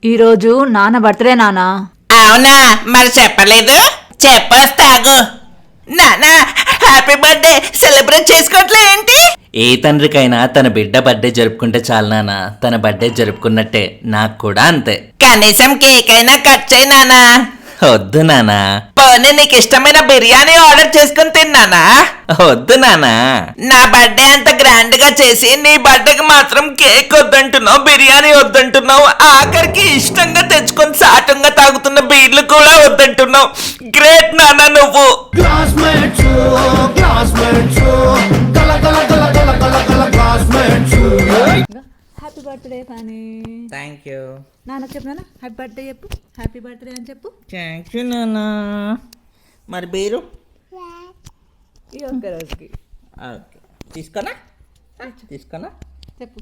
ఈరోజు నాన్న బర్త్డే నానా. అవునా, మరి చెప్పలేదు. చెప్పొస్తాగు. నానా, హ్యాపీ బర్త్డే సెలబ్రేట్ చేసుకోవట్లే ఏంటి? ఏ తండ్రికైనా తన బిడ్డ బర్త్డే జరుపుకుంటే చాలు నాన్న. తన బర్త్డే జరుపుకున్నట్టే, నాకు కూడా అంతే. కనీసం కేక్ అయినా కట్ చేయి నానా. వద్దు నానా. పోనీ నీకు ఇష్టమైన బిర్యానీ ఆర్డర్ చేసుకుని తిన్నానా? వద్దు నానా. నా బర్త్డే అంత గ్రాండ్ గా చేసి నీ బర్త్డేకి మాత్రం కేక్ వద్దంటున్నావు, బిర్యానీ వద్దంటున్నావు, ఆఖరికి ఇష్టంగా తెచ్చుకొని సాటంగా తాగుతున్న బీర్లు కూడా వద్దంటున్నావు. గ్రేట్ నాన్న నువ్వు. హ్యాపీ బర్త్డే కానీ. Thank you. నాన్న చెప్పు నాన్న, హ్యాపీ బర్త్డే చెప్పు. హ్యాపీ బర్త్డే అని చెప్పు. థ్యాంక్ యూ నాన్న. మరి బీరు ఈ ఒక్క రోజుకి తీసుకోనా? తీసుకోనా? చెప్పు.